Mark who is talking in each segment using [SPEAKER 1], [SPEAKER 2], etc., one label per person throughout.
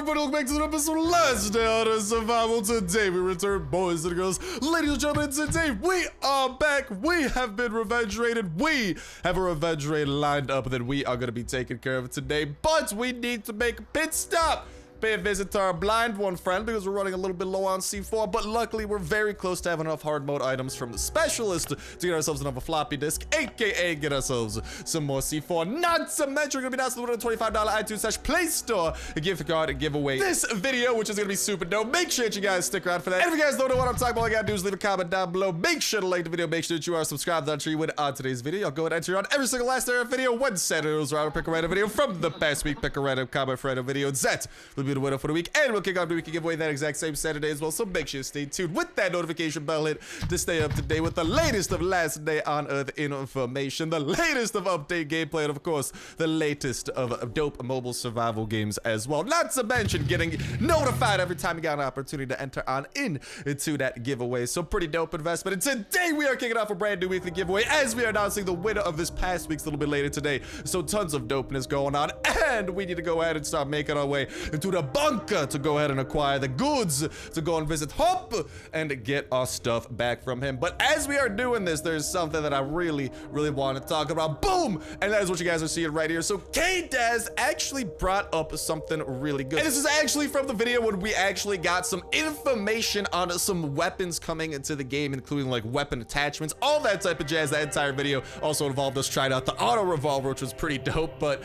[SPEAKER 1] everybody, welcome back to the episode of Last Day on Earth Survival. Today we return, boys and girls, ladies and gentlemen. Today we are back. We have been revenge raided. We have a revenge raid lined up that we are going to be taking care of today, but we need to make a pit stop. Pay a visit to our blind one friend because we're running a little bit low on C4, but luckily we're very close to having enough hard mode items from the specialist to get ourselves another floppy disk, aka get ourselves some more C4. Not to mention, we're gonna be announcing the $25 iTunes / Play Store gift card giveaway this video, which is gonna be super dope. Make sure that you guys stick around for that. And if you guys don't know what I'm talking about, all you gotta do is leave a comment down below. Make sure to like the video. Make sure that you are subscribed. I'm sure you would on today's video. I'll go and enter on every single Last Day on Earth video. One Saturday, I'll pick a random video from the past week. Pick a random comment for a random video. That will be the winner for the week. And we'll kick off the weekly giveaway that exact same Saturday as well, so make sure to stay tuned with that notification bell hit to stay up to date with the latest of Last Day on Earth information, the latest of update gameplay, and of course, the latest of dope mobile survival games as well. Not to mention getting notified every time you got an opportunity to enter on into that giveaway. So pretty dope investment. And today we are kicking off a brand new weekly giveaway as we are announcing the winner of this past week's a little bit later today. So tons of dopeness going on, and we need to go ahead and start making our way into the bunker to go ahead and acquire the goods to go and visit Hop and get our stuff back from him. But as we are doing this, there's something that I really want to talk about. Boom! And that is what you guys are seeing right here. So K-Daz actually brought up something really good. And this is actually from the video when we actually got some information on some weapons coming into the game, including like weapon attachments, all that type of jazz. That entire video also involved us trying out the auto revolver, which was pretty dope. But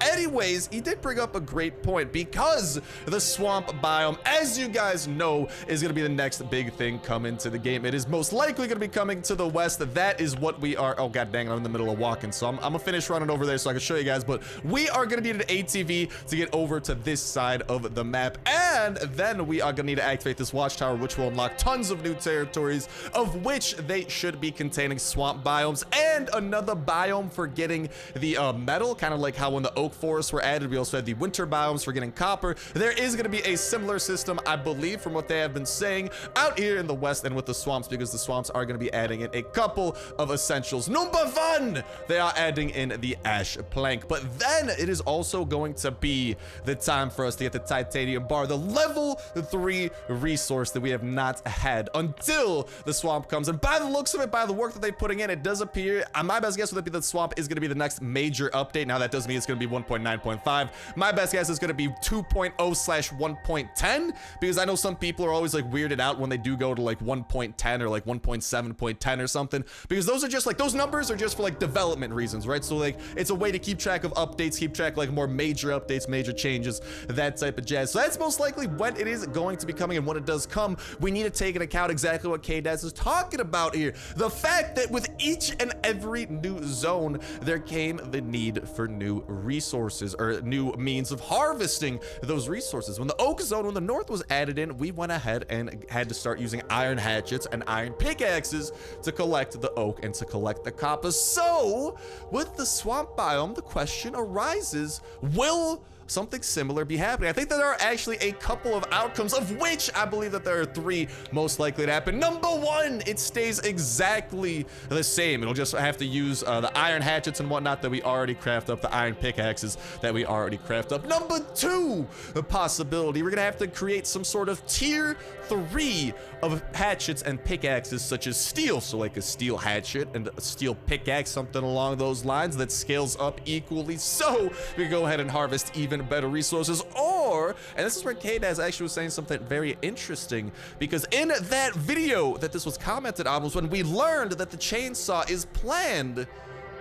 [SPEAKER 1] anyways, he did bring up a great point because the swamp biome, as you guys know, is going to be the next big thing coming to the game. It is most likely going to be coming to the west. That is what we are. Oh god dang, I'm in the middle of walking, so I'm gonna finish running over there so I can show you guys. But we are going to need an ATV to get over to this side of the map, and then we are going to need to activate this watchtower, which will unlock tons of new territories, of which they should be containing swamp biomes and another biome for getting the metal, kind of like how when the oak forests were added, we also had the winter biomes for getting copper. There is going to be a similar system, I believe, from what they have been saying out here in the west and with the swamps, because the swamps are going to be adding in a couple of essentials. Number one, they are adding in the ash plank, but then it is also going to be the time for us to get the titanium bar, the level 3 resource that we have not had until the swamp comes. And by the looks of it, by the work that they're putting in, it does appear, my best guess would be the swamp is going to be the next major update. Now that doesn't mean it's going to be 1.9.5. My best guess is going to be 2.0/1.10, because I know some people are always like weirded out when they do go to like 1.10 or like 1.7.10 or something, because those are just like, those numbers are just for like development reasons, right? So like it's a way to keep track of updates, keep track like more major updates, major changes, that type of jazz. So that's most likely when it is going to be coming, and when it does come, we need to take into account exactly what K-Daz is talking about here. The fact that with each and every new zone, there came the need for new resources or new means of harvesting those resources. When the oak zone on the north was added in, we went ahead and had to start using iron hatchets and iron pickaxes to collect the oak and to collect the copper. So with the swamp biome, the question arises, will something similar be happening? I think that there are actually a couple of outcomes, of which I believe that there are 3 most likely to happen. Number 1, it stays exactly the same. It'll just have to use the iron hatchets and whatnot that we already craft up, the iron pickaxes that we already craft up. Number 2, the possibility, we're gonna have to create some sort of tier 3 of hatchets and pickaxes, such as steel, so like a steel hatchet and a steel pickaxe, something along those lines that scales up equally, so we can go ahead and harvest even better resources. Or, and this is where K-Daz actually was saying something very interesting, because in that video that this was commented on was when we learned that the chainsaw is planned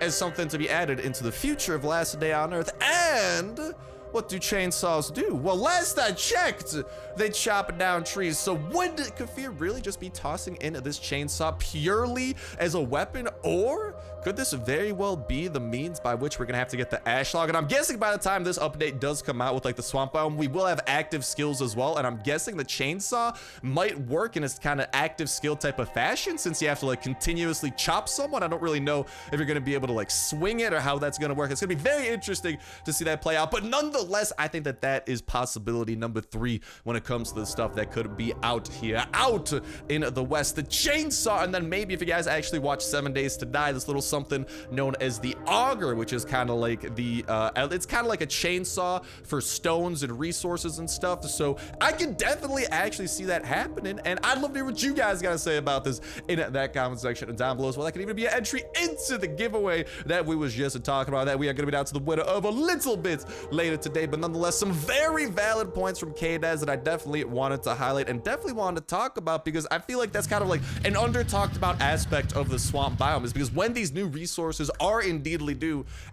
[SPEAKER 1] as something to be added into the future of Last Day on Earth. And what do chainsaws do? Well, last I checked, they chop down trees. So would Kafir really just be tossing in this chainsaw purely as a weapon, or could this very well be the means by which we're gonna have to get the ash log? And I'm guessing by the time this update does come out with like the swamp biome, we will have active skills as well, and I'm guessing the chainsaw might work in a kind of active skill type of fashion, since you have to like continuously chop someone. I don't really know if you're gonna be able to like swing it or how that's gonna work. It's gonna be very interesting to see that play out, but nonetheless, I think that that is possibility number 3 when it comes to the stuff that could be out here, out in the west. The chainsaw, and then maybe if you guys actually watch 7 Days to Die, this little something known as the auger, which is kind of like the it's kind of like a chainsaw for stones and resources and stuff. So I can definitely actually see that happening, and I'd love to hear what you guys gotta say about this in that comment section down below as well. That could even be an entry into the giveaway that we was just talking about, that we are gonna be down to the winner of a little bit later today. But nonetheless, some very valid points from K-Daz that I definitely wanted to highlight and definitely wanted to talk about, because I feel like that's kind of like an under talked about aspect of the swamp biome, is because when these new resources are indeedly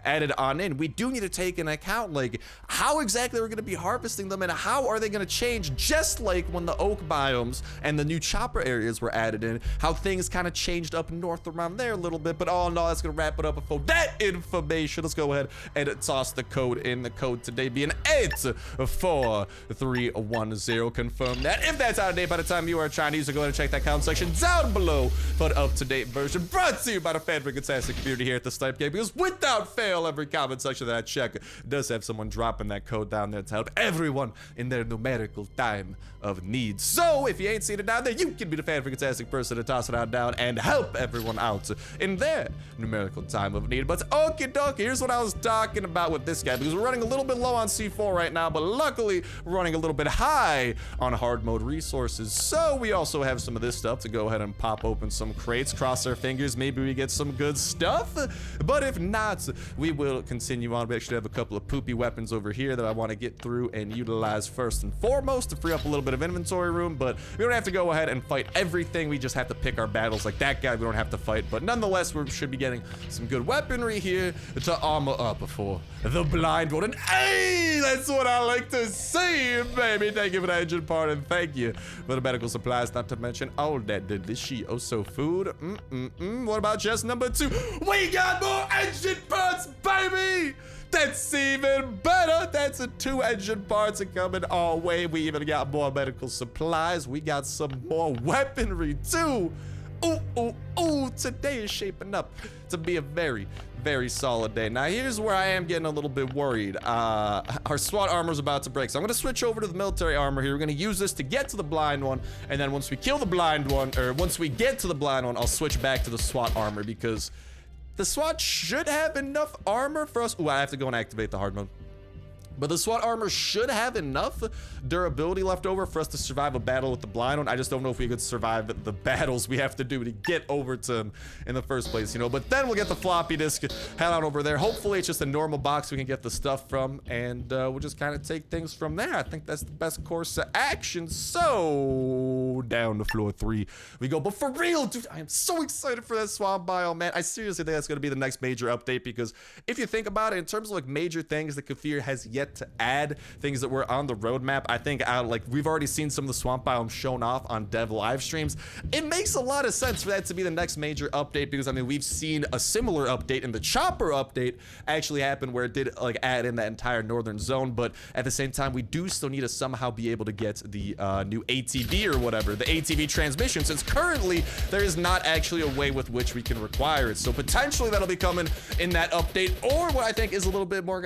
[SPEAKER 1] added on in, we do need to take into account like how exactly we're going to be harvesting them and how are they going to change, just like when the oak biomes and the new chopper areas were added in, how things kind of changed up north around there a little bit. But all in all, that's going to wrap it up for that information. Let's go ahead and toss the code in. The code today being 84310. Confirm that. If that's out of date by the time you are trying to use it, go ahead and check that comment section down below for an up-to-date version, brought to you by the fan-fantastic community here at the Snipe Game, because without fail, every comment section that I check does have someone dropping that code down there to help everyone in their numerical time of need. So if you ain't seen it down there, you can be the fan-fantastic person to toss it out down and help everyone out in their numerical time of need. But okie dokie, here's what I was talking about with this guy, because we're running a little bit low on C4 right now, but luckily we're running a little bit high on hard mode resources. So we also have some of this stuff to go ahead and pop open some crates, cross our fingers, maybe we get some good stuff. But if not, we will continue on. We actually have a couple of poopy weapons over here that I want to get through and utilize first and foremost to free up a little bit of inventory room. But we don't have to go ahead and fight everything, we just have to pick our battles. Like that guy we don't have to fight, but nonetheless we should be getting some good weaponry here to armor up for the blind one. And hey, that's what I like to see, baby. Thank you for that engine part, and thank you for the medical supplies, not to mention all that delicioso food. What about chest number 2? We got more engine parts, baby! That's even better. That's 2 engine parts coming our way. We even got more medical supplies. We got some more weaponry too. Ooh, today is shaping up to be a very, very solid day. Now here's where I am getting a little bit worried. Our SWAT armor is about to break, so I'm gonna switch over to the military armor here. We're gonna use this to get to the blind one, and then once we kill the blind one, or once we get to the blind one, I'll switch back to the SWAT armor, because the SWAT should have enough armor for us. Ooh, I have to go and activate the hard mode. But the SWAT armor should have enough durability left over for us to survive a battle with the blind one. I just don't know if we could survive the battles we have to do to get over to him in the first place, you know. But then we'll get the floppy disk, head on over there. Hopefully it's just a normal box we can get the stuff from, and we'll just kind of take things from there. I think that's the best course of action. So down to floor 3 we go. But for real, dude, I am so excited for that swamp biome, man. I seriously think that's going to be the next major update, because if you think about it, in terms of like major things that Kafir has yet to add, things that were on the roadmap, I think like we've already seen some of the swamp biome shown off on dev live streams. It makes a lot of sense for that to be the next major update, because I mean we've seen a similar update in the chopper update actually happen, where it did like add in that entire northern zone. But at the same time, we do still need to somehow be able to get the new ATV or whatever, the ATV transmission, since currently there is not actually a way with which we can require it. So potentially that'll be coming in that update, or what I think is a little bit more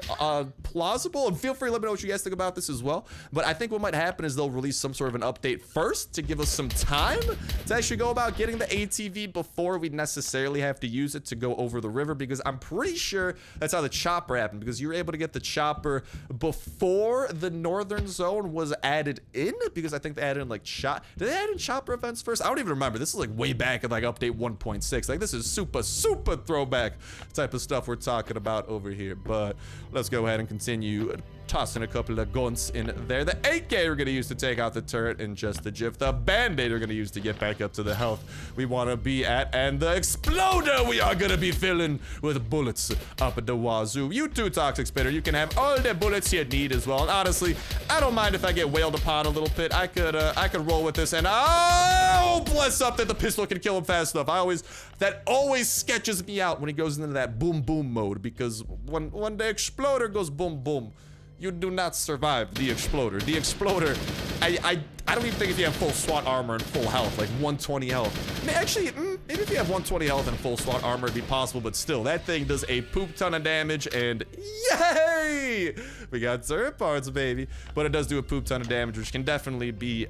[SPEAKER 1] plausible, and feel free to let me know what you guys think about this as well. But I think what might happen is they'll release some sort of an update first to give us some time to actually go about getting the ATV before we necessarily have to use it to go over the river, because I'm pretty sure that's how the chopper happened, because you were able to get the chopper before the northern zone was added in, because I think they added in like did they add in chopper events first? I don't even remember. This is like way back in like update 1.6. Like this is super throwback type of stuff we're talking about over here. But let's go ahead and continue tossing a couple of guns in there. The AK we're gonna use to take out the turret in just a jiff. The band-aid we're gonna use to get back up to the health we want to be at, and the exploder we are gonna be filling with bullets up at the wazoo. You too, Toxic Spitter, you can have all the bullets you need as well. And honestly, I don't mind if I get wailed upon a little bit. I could roll with this, and oh, bless up that the pistol can kill him fast enough. That always sketches me out when he goes into that boom boom mode, because when the exploder goes boom boom, you do not survive the exploder. The exploder, I don't even think if you have full SWAT armor and full health, like 120 health. I mean, actually, maybe if you have 120 health and full SWAT armor, it'd be possible, but still, that thing does a poop ton of damage, and yay! We got turret parts, baby. But it does do a poop ton of damage, which can definitely be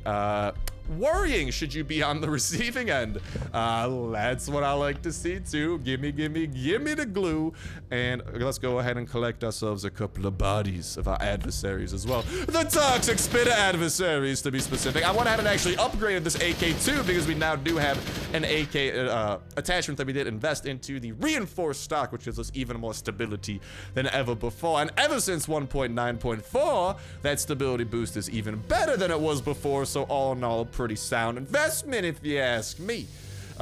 [SPEAKER 1] worrying should you be on the receiving end. That's what I like to see too. Gimme the glue. And let's go ahead and collect ourselves a couple of bodies of our adversaries as well. The toxic spitter adversaries, to be specific. I went ahead and actually upgraded this AK too, because we now do have an AK attachment that we did invest into the reinforced stock, which gives us even more stability than ever before. And ever since 1.9.4, that stability boost is even better than it was before. So all in all, a pretty sound investment if you ask me.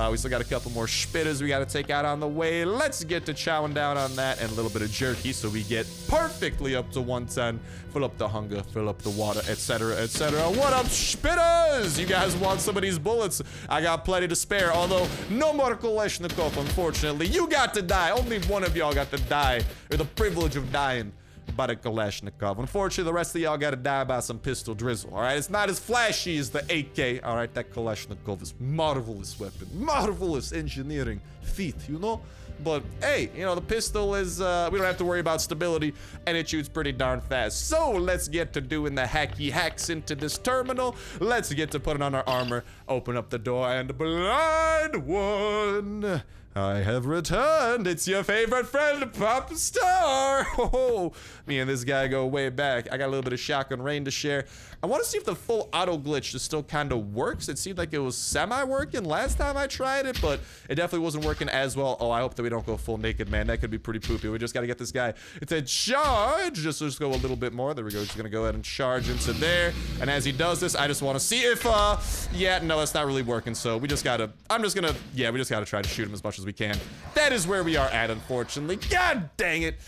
[SPEAKER 1] We still got a couple more spitters we got to take out on the way. Let's get to chowing down on that and a little bit of jerky so we get perfectly up to 110. Fill up the hunger, fill up the water, etc., etc. What up, spitters? You guys want some of these bullets? I got plenty to spare, although no more Kalashnikov, unfortunately. You got to die. Only one of y'all got to die, or the privilege of dying by the Kalashnikov. Unfortunately, the rest of y'all gotta die by some pistol drizzle, all right? It's not as flashy as the AK, all right? That Kalashnikov is marvelous weapon, marvelous engineering feat, you know? But, hey, you know, the pistol is, we don't have to worry about stability, and it shoots pretty darn fast. So, let's get to doing the hacky hacks into this terminal. Let's get to putting on our armor, open up the door, and blind one. I have returned. It's your favorite friend, Pop Star. Oh, me and this guy go way back. I got a little bit of shotgun rain to share. I want to see if the full auto glitch still kind of works. It seemed like it was semi-working last time I tried it, but it definitely wasn't working as well. Oh, I hope that we don't go full naked, man. That could be pretty poopy. We just got to get this guy. It's a charge. Just go a little bit more. There we go. Just going to go ahead and charge into there. And as he does this, I just want to see if, yeah, no, that's not really working. So we just got to, we just got to try to shoot him as much as we can. That is where we are at, unfortunately. God dang it.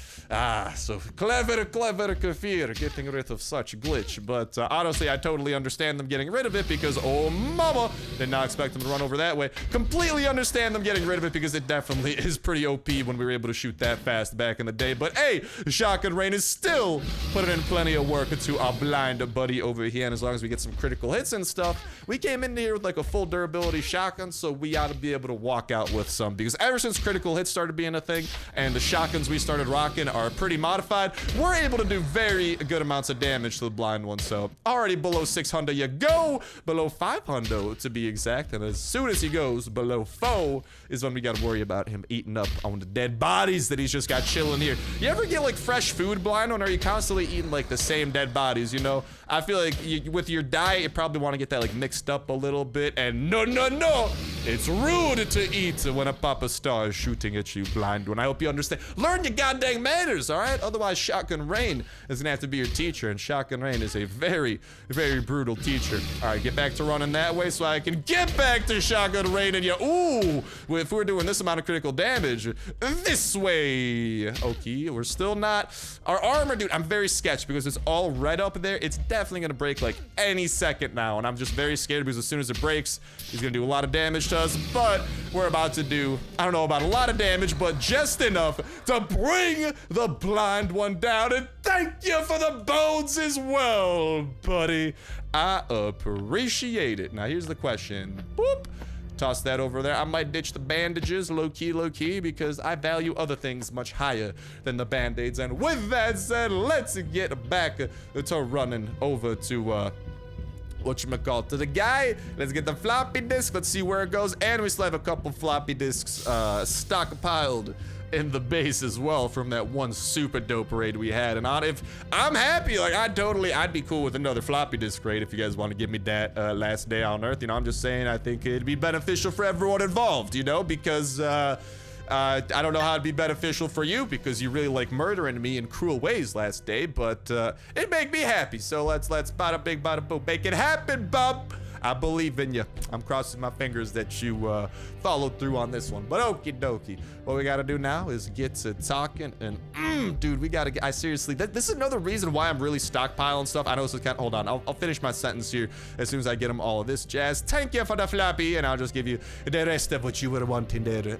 [SPEAKER 1] So clever Kafir getting rid of such glitch. But honestly, I totally understand them getting rid of it because, oh mama, did not expect them to run over that way. Completely understand them getting rid of it because it definitely is pretty OP when we were able to shoot that fast back in the day. But hey, shotgun rain is still putting in plenty of work to our blind buddy over here. And as long as we get some critical hits and stuff, we came in here with like a full durability shotgun, so we ought to be able to walk out with some. Because ever since critical hits started being a thing and the shotguns we started rocking are pretty modified, we're able to do very good amounts of damage to the blind one. So already below 600 you go, below 500 to be exact, and as soon as he goes below 4 is when we gotta worry about him eating up on the dead bodies that he's just got chilling here. You ever get like fresh food blind, or are you constantly eating like the same dead bodies, you know? I feel like with your diet, you probably want to get that like mixed up a little bit, and no, it's rude to eat when a Papa Star is shooting at you blind one. I hope you understand. Learn your goddamn manners, all right? Otherwise, Shotgun Rain is gonna have to be your teacher, and Shotgun Rain is a very, very brutal teacher. All right, get back to running that way so I can get back to Shotgun Rain and you. Ooh, if we're doing this amount of critical damage, this way. Okay, we're still not. Our armor, dude, I'm very sketched because it's all red up there. It's definitely gonna break like any second now, and I'm just very scared because as soon as it breaks, he's gonna do a lot of damage to us. But we're about to do, I don't know about a lot of damage, but just enough to bring the blind one down. And thank you for the bones as well, buddy. I appreciate it. Now here's the question. Boop. Toss that over there. I might ditch the bandages, low key, because I value other things much higher than the band-aids. And with that said, let's get back to running over to, whatchamacallit, to the guy. Let's get the floppy disk. Let's see where it goes. And we still have a couple floppy disks stockpiled in the base as well from that one super dope raid we had. And if I'm happy, like I'd be cool with another floppy disk raid if you guys want to give me that last day on Earth. You know, I'm just saying I think it'd be beneficial for everyone involved, you know, because I don't know how it'd be beneficial for you because you really like murdering me in cruel ways last day, but it made me happy. So let's bada big bada boom, make it happen, bub. I believe in you. I'm crossing my fingers that you followed through on this one. But okie dokie. What we gotta do now is get to talking and dude, we gotta get, I seriously, this is another reason why I'm really stockpiling stuff. I know this is kind of, hold on, I'll finish my sentence here as soon as I get them all of this jazz. Thank you for the floppy, and I'll just give you the rest of what you were wanting there.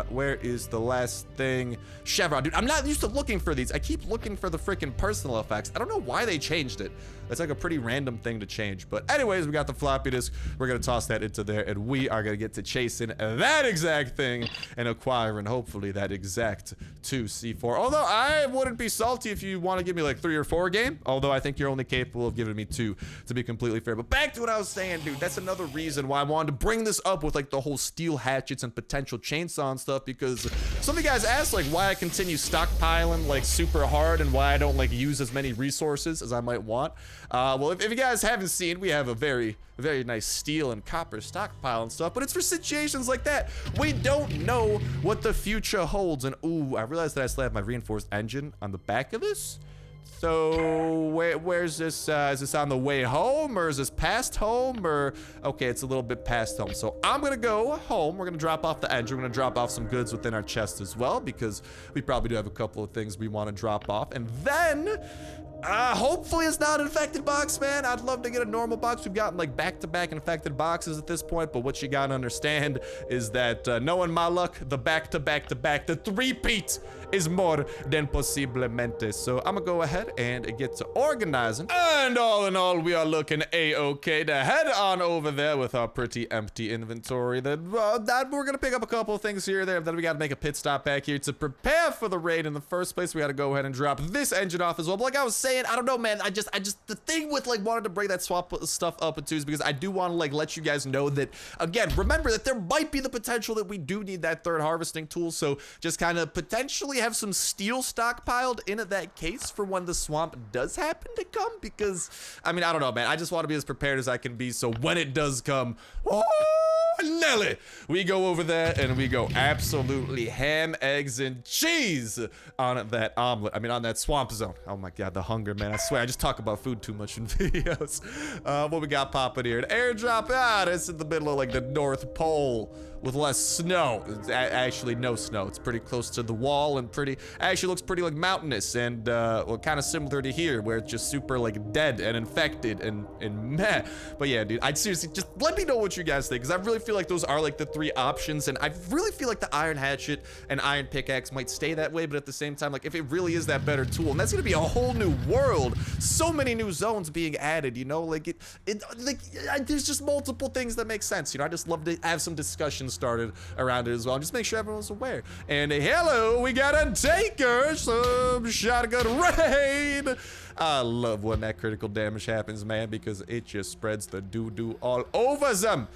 [SPEAKER 1] Where is the last thing? Chevron, dude, I'm not used to looking for these. I keep looking for the freaking personal effects. I don't know why they changed it. That's like a pretty random thing to change. But anyways, we got the floppy disk. We're gonna toss that into there, and we are gonna get to chasing that exact thing and acquiring hopefully that exact 2C4. Although I wouldn't be salty if you want to give me like 3 or 4 game. Although I think you're only capable of giving me 2, to be completely fair. But back to what I was saying, dude. That's another reason why I wanted to bring this up with like the whole steel hatchets and potential chainsaw and stuff, because some of you guys asked like why I continue stockpiling like super hard and why I don't like use as many resources as I might want. Well, if you guys haven't seen, we have a very nice steel and copper stockpile and stuff, but it's for situations like that. We don't know what the future holds. And ooh, I realized that I still have my reinforced engine on the back of this. So where's this? Is this on the way home, or is this past home, or okay, it's a little bit past home. So I'm gonna go home. We're gonna drop off the engine. We're gonna drop off some goods within our chest as well, because we probably do have a couple of things we want to drop off. And then hopefully it's not an infected box, man. I'd love to get a normal box. We've gotten like back-to-back infected boxes at this point, but what you gotta understand is that knowing my luck, the back-to-back-to-back, the three-peat is more than posiblemente. So I'm gonna go ahead and get to organizing. And all in all, we are looking a-okay to head on over there with our pretty empty inventory. That we're gonna pick up a couple of things here or there. Then we gotta make a pit stop back here to prepare for the raid in the first place. We gotta go ahead and drop this engine off as well. But like I was saying, I don't know, man. I just the thing with like wanting to bring that swap stuff up into is because I do want to like let you guys know that, again, remember that there might be the potential that we do need that third harvesting tool. So just kind of potentially have some steel stockpiled in that case for when the swamp does happen to come, because I mean, I don't know, man. I just want to be as prepared as I can be, so when it does come, oh Nelly, we go over there and we go absolutely ham, eggs, and cheese on that omelet. I mean, on that swamp zone. Oh my god, the hunger, man. I swear, I just talk about food too much in videos. What we got popping here? An airdrop. It's in the middle of like the North Pole with less snow. It's actually no snow. It's pretty close to the wall and actually looks pretty like mountainous and well, kind of similar to here, where it's just super like dead and infected and meh. But yeah, dude, I'd seriously just let me know what you guys think, because I really feel like those are like the 3 options, and I really feel like the iron hatchet and iron pickaxe might stay that way, but at the same time, like if it really is that better tool, and that's gonna be a whole new world, so many new zones being added, you know, like there's just multiple things that make sense, you know. I just love to have some discussions started around it as well, and just make sure everyone's aware. And hello, we got a taker, some shotgun raid. I love when that critical damage happens, man, because it just spreads the doo-doo all over them.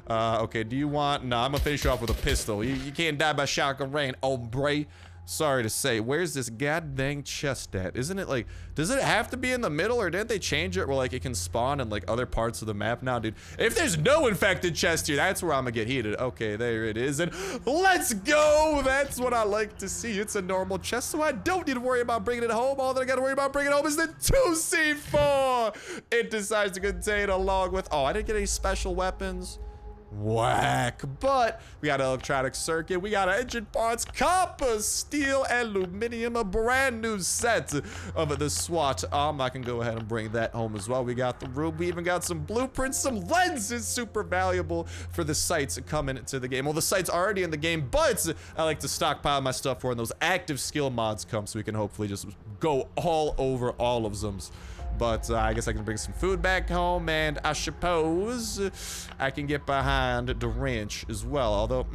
[SPEAKER 1] Okay, do you want... No, I'm gonna finish you off with a pistol. You can't die by shotgun rain, hombre. Sorry to say. Where's this goddamn chest at? Isn't it like... Does it have to be in the middle, or didn't they change it where like it can spawn in like other parts of the map now, dude? If there's no infected chest here, that's where I'm gonna get heated. Okay, there it is, and let's go! That's what I like to see. It's a normal chest, so I don't need to worry about bringing it home. All that I gotta worry about bringing home is the 2C4! It decides to contain along with... Oh, I didn't get any special weapons. Whack. But we got an electronic circuit, we got engine parts, copper, steel, aluminum, a brand new set of the SWAT arm. I can go ahead and bring that home as well. We got the room, we even got some blueprints, some lenses, super valuable for the sites coming into the game. Well, the site's already in the game, but I like to stockpile my stuff for when those active skill mods come, so we can hopefully just go all over all of them. But I guess I can bring some food back home, and I suppose I can get behind the wrench as well. Although,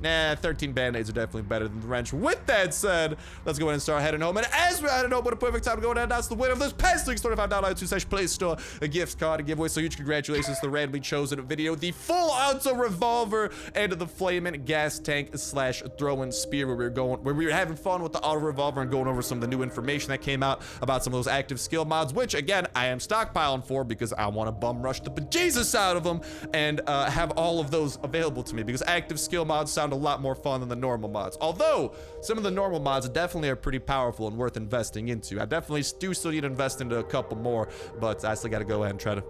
[SPEAKER 1] 13 band-aids are definitely better than the wrench. With that said, let's go ahead and start heading home. And as we're heading home, what a perfect time to go ahead and announce the winner of this past week's $25.2/Play Store, a gift card, a giveaway. So huge congratulations to the randomly chosen video, the full auto revolver and the flaming gas tank / throwing spear, where we were having fun with the auto revolver and going over some of the new information that came out about some of those active skill mods, which again, I am stockpiling for because I want to bum rush the bejesus out of them and have all of those available to me, because active skill mods sound a lot more fun than the normal mods. Although some of the normal mods definitely are pretty powerful and worth investing into. I definitely do still need to invest into a couple more, but I still got to go ahead and try to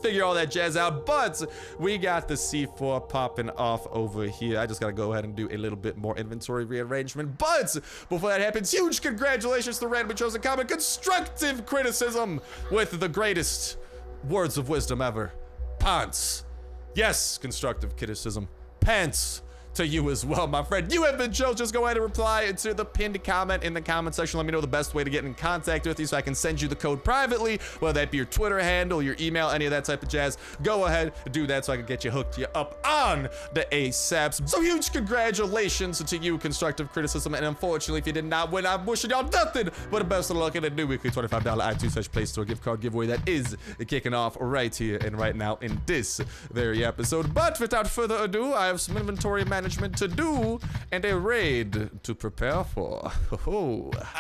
[SPEAKER 1] figure all that jazz out. But we got the C4 popping off over here. I just gotta go ahead and do a little bit more inventory rearrangement. But before that happens, huge congratulations to randomly chosen comment, constructive criticism with the greatest words of wisdom ever. Pants. Yes, constructive criticism. Pants. to you as well, my friend. You have been chill. Just go ahead and reply to the pinned comment in the comment section. Let me know the best way to get in contact with you so I can send you the code privately, whether that be your Twitter handle, your email, any of that type of jazz. Go ahead, do that so I can get you hooked you up on the ASAPs. So huge congratulations to you, Constructive Criticism. And unfortunately, if you did not win, I'm wishing y'all nothing but the best of luck in the new weekly $25 iTunes Play Store gift card giveaway that is kicking off right here and right now in this very episode. But without further ado, I have some inventory management to do and a raid to prepare for.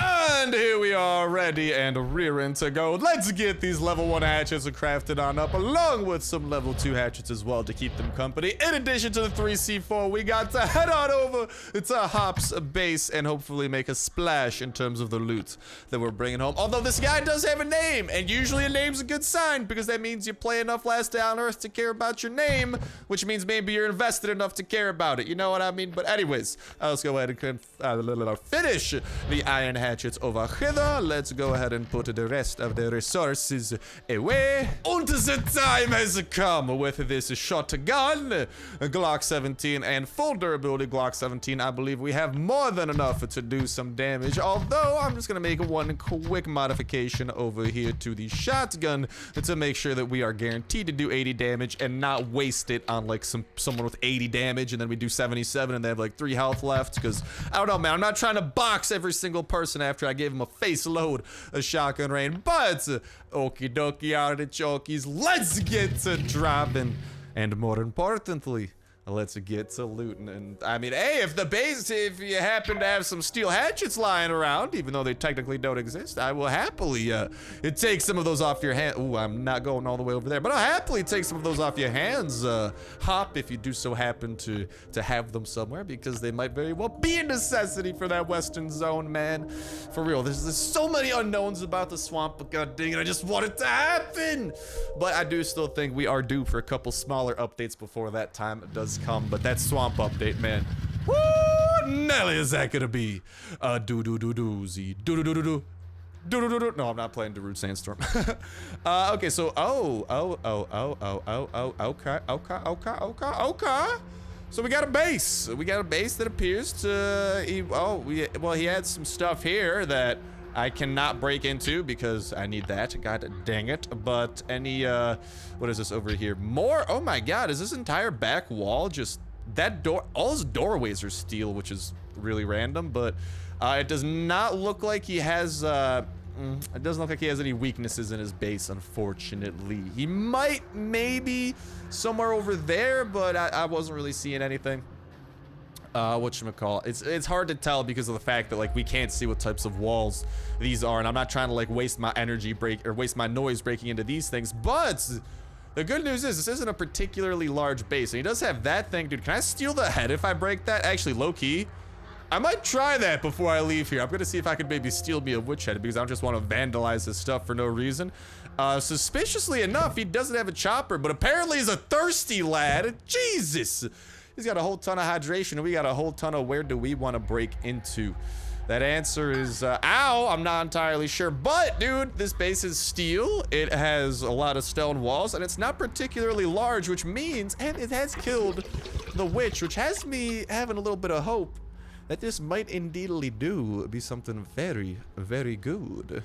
[SPEAKER 1] And here we are, ready and rearing to go. Let's get these level 1 hatchets crafted on up, along with some level 2 hatchets as well to keep them company. In addition to the 3C4, we got to head on over to Hop's base and hopefully make a splash in terms of the loot that we're bringing home. Although this guy does have a name, and usually a name's a good sign because that means you play enough Last Day on Earth to care about your name, which means maybe you're invested enough to care about it. You know what I mean? But anyways, let's go ahead and finish the iron hatchets over hither. Let's go ahead and put the rest of the resources away. And the time has come with this shotgun, Glock 17, and full durability Glock 17. I believe we have more than enough to do some damage, although I'm just gonna make one quick modification over here to the shotgun to make sure that we are guaranteed to do 80 damage and not waste it on like someone with 80 damage and then we do 77 and they have like 3 health left, because I don't know, man, I'm not trying to box every single person after I gave him a face load of shotgun rain. But okie dokie artichokes, let's get to dropping, and more importantly, let's get to looting. And I mean, hey, if you happen to have some steel hatchets lying around, even though they technically don't exist, I will happily take some of those off your hands. Ooh, I'm not going all the way over there, but I'll happily take some of those off your hands, Hop, if you do so happen to have them somewhere, because they might very well be a necessity for that western zone, man. For real, there's so many unknowns about the swamp, but god dang it, I just want it to happen. But I do still think we are due for a couple smaller updates before that time does come. But that swamp update, man, woo, Nelly, is that gonna be a doozy no, I'm not playing Darude Sandstorm. Okay, so okay, so we got a base that appears to he had some stuff here that I cannot break into because I need that. God dang it. But any, what is this over here? More, oh my god, is this entire back wall just, that door, all his doorways are steel, which is really random, but it does not look like he has, it doesn't look like he has any weaknesses in his base, unfortunately. He might, maybe, somewhere over there, but I wasn't really seeing anything. Whatchamacallit, it's hard to tell because of the fact that like we can't see what types of walls these are, and I'm not trying to like waste my energy waste my noise breaking into these things. But the good news is this isn't a particularly large base, and he does have that thing. Dude, can I steal the head if I break that? Actually, low-key, I might try that before I leave here. I'm gonna see if I could maybe steal me a witch head, because I don't just want to vandalize his stuff for no reason. Suspiciously enough, he doesn't have a chopper, but apparently he's a thirsty lad. Jesus. He's got a whole ton of hydration, and we got a whole ton of where do we want to break into. That answer is, ow, I'm not entirely sure. But, dude, this base is steel. It has a lot of stone walls, and it's not particularly large, which means, and it has killed the witch, which has me having a little bit of hope that this might indeedly be something very, very good.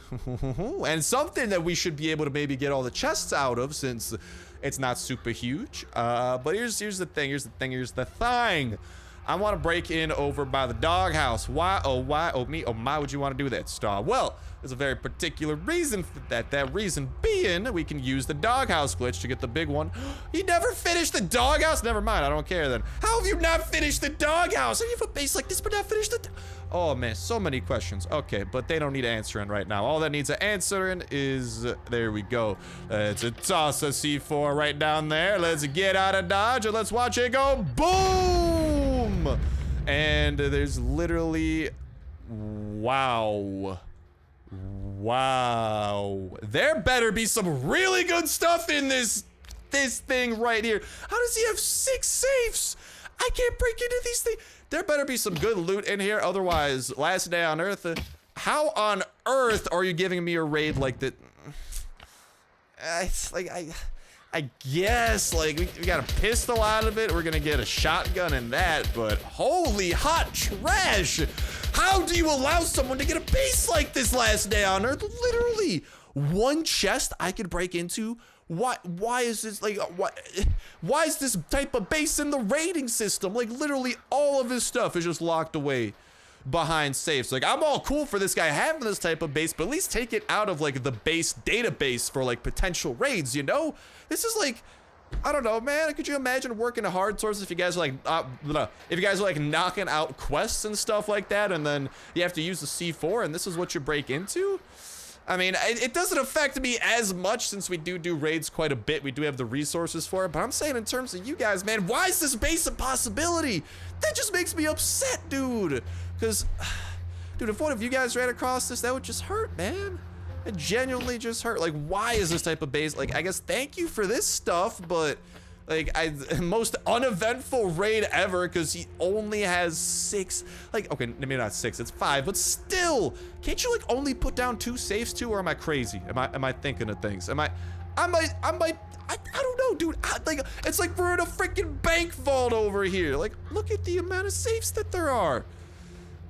[SPEAKER 1] And something that we should be able to maybe get all the chests out of, since it's not super huge. But here's the thing. I want to break in over by the doghouse. Why, oh my, would you want to do that, Star? Well, there's a very particular reason for that. That reason being, we can use the doghouse glitch to get the big one. You never finished the doghouse? Never mind, I don't care then. How have you not finished the doghouse? How do you have a base like this but not finished the... Oh man, so many questions. Okay, but they don't need answering right now. All that needs answering is, there we go. It's a toss a C4 right down there. Let's get out of Dodge and let's watch it go boom! And there's literally, wow. There better be some really good stuff in this thing right here. How does he have 6 safes? I can't break into these things. There better be some good loot in here, otherwise, Last Day on Earth. How on earth are you giving me a raid like that? It's like, I guess, like, we got a pistol out of it. We're gonna get a shotgun in that, but holy hot trash. How do you allow someone to get a base like this last day on Earth? Literally, one chest I could break into. Why is this, like, why is this type of base in the rating system? Like, literally all of his stuff is just locked away behind safes. Like, I'm all cool for this guy having this type of base, but at least take it out of, like, the base database for, like, potential raids, you know? This is like, I don't know, man. Could you imagine working a hard source if you guys are like, if you guys are like knocking out quests and stuff like that, and then you have to use the C4, and this is what you break into? I mean, it doesn't affect me as much since we do raids quite a bit. We do have the resources for it, but I'm saying in terms of you guys, man, why is this base a possibility? That just makes me upset, dude. Because, dude, if one of you guys ran across this, that would just hurt, man. It genuinely just hurt. Like, why is this type of base? Like, I guess thank you for this stuff, but like, most uneventful raid ever because he only has 6. Like, okay, maybe not 6, it's 5, but still, can't you like only put down 2 safes too? Or am I crazy? Am I thinking of things? I don't know, dude. Like, it's like we're in a freaking bank vault over here. Like, look at the amount of safes that there are.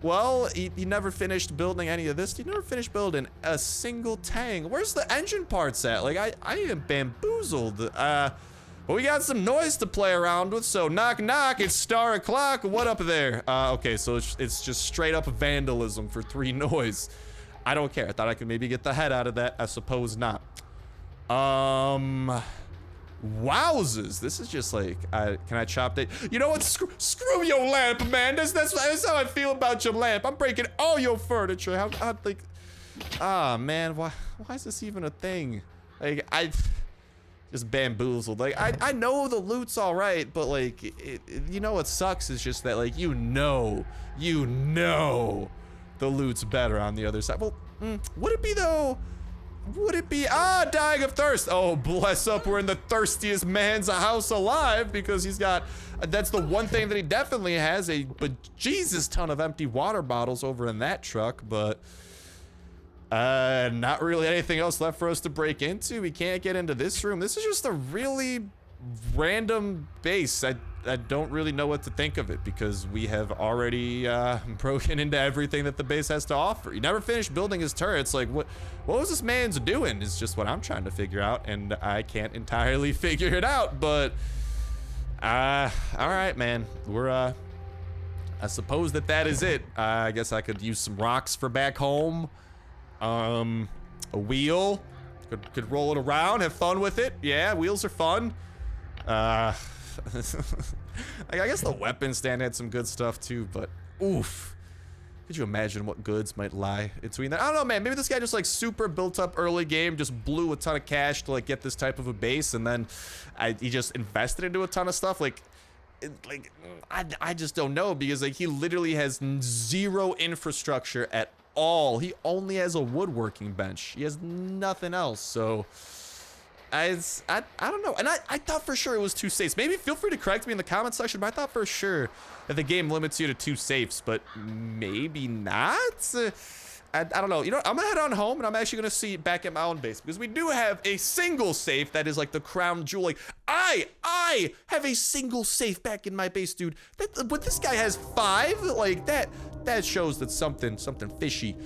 [SPEAKER 1] Well, he never finished building any of this. He never finished building a single tank. Where's the engine parts at? Like, I am bamboozled. Well, we got some noise to play around with, so knock knock, it's Star O'Clock. What up there? Okay, so it's just straight up vandalism for 3 noise. I don't care. I thought I could maybe get the head out of that. I suppose not. Wowzers, this is just like, can I chop that? You know what, screw your lamp, man. That's how I feel about your lamp. I'm breaking all your furniture. How like, man, why is this even a thing? Like, I just bamboozled. Like, I know the loot's all right, but like, you know what sucks is just that, like, you know, the loot's better on the other side. Well, would it be though? Would it be, dying of thirst? Oh, bless up, we're in the thirstiest man's house alive because he's got, that's the one thing that he definitely has, a bejesus ton of empty water bottles over in that truck, but not really anything else left for us to break into. We can't get into this room. This is just a really random base. I don't really know what to think of it because we have already broken into everything that the base has to offer. He never finished building his turrets. Like, what was this man's doing is just what I'm trying to figure out, and I can't entirely figure it out, but all right, man. We're I suppose that is it. I guess I could use some rocks for back home. A wheel. Could roll it around, have fun with it. Yeah, wheels are fun. Like, I guess the weapon stand had some good stuff too, but oof. Could you imagine what goods might lie between that? I don't know, man. Maybe this guy just like super built up early game, just blew a ton of cash to like get this type of a base, and then he just invested into a ton of stuff. Like I just don't know, because like he literally has 0 infrastructure at all. He only has a woodworking bench. He has nothing else, so I don't know. And I thought for sure it was 2 safes. Maybe feel free to correct me in the comment section, but I thought for sure that the game limits you to 2 safes, but maybe not. I don't know. You know what? I'm gonna head on home, and I'm actually gonna see back at my own base, because we do have a single safe that is like the crown jewel. Like, I have a single safe back in my base, dude. But this guy has 5. Like, that shows that something fishy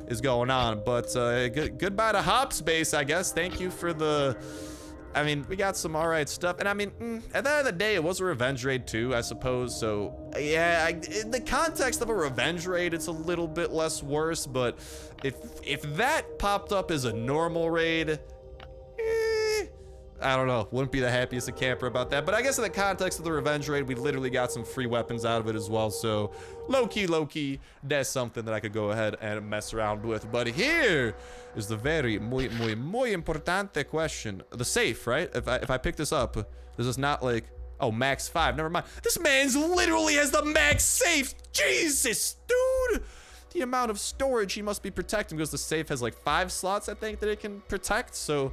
[SPEAKER 1] is going on. But goodbye to Hop's base, I guess. Thank you for the, I mean, we got some all right stuff, and I mean, at the end of the day, it was a revenge raid too, I suppose. So yeah, in the context of a revenge raid, it's a little bit less worse. But if that popped up as a normal raid, I don't know, wouldn't be the happiest of camper about that. But I guess in the context of the revenge raid, we literally got some free weapons out of it as well. So low-key, that's something that I could go ahead and mess around with. But here is the very muy importante question. The safe, right? If I pick this up, this is not like, oh, max 5, never mind. This man's literally has the max safe. Jesus, dude. The amount of storage he must be protecting, because the safe has like 5 slots, I think, that it can protect. So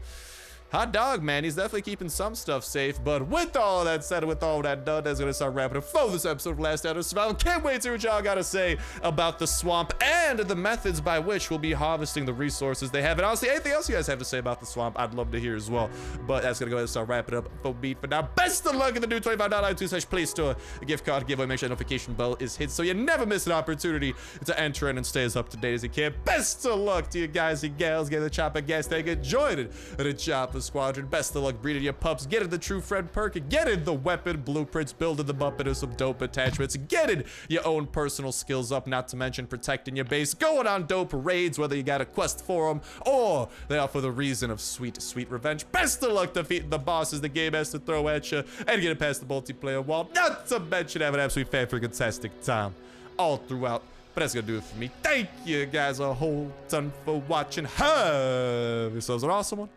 [SPEAKER 1] hot dog, man. He's definitely keeping some stuff safe. But with all that said, with all that done, that's gonna start wrapping up for this episode of Last Out of Survival. Can't wait to hear what y'all gotta say about the swamp and the methods by which we'll be harvesting the resources they have. And honestly, anything else you guys have to say about the swamp, I'd love to hear as well. But that's gonna go ahead and start wrapping up for me for now. Best of luck in the new $25 iTunes/Play Store gift card giveaway. Make sure the notification bell is hit so you never miss an opportunity to enter in and stay as up to date as you can. Best of luck to you guys and gals. Get the chopper gas tank and join it at the chopper squadron. Best of luck breeding your pups. Get in the true friend perk. Get in the weapon blueprints. Building them up into some dope attachments. Get in your own personal skills up. Not to mention protecting your base. Going on dope raids, whether you got a quest for them or they offer the reason of sweet, sweet revenge. Best of luck defeating the bosses the game has to throw at you and getting past the multiplayer wall. Not to mention have an absolute fan-fantastic time all throughout. But that's gonna do it for me. Thank you guys a whole ton for watching. Have yourselves an awesome one.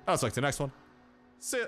[SPEAKER 1] I'll talk to you next one. See ya.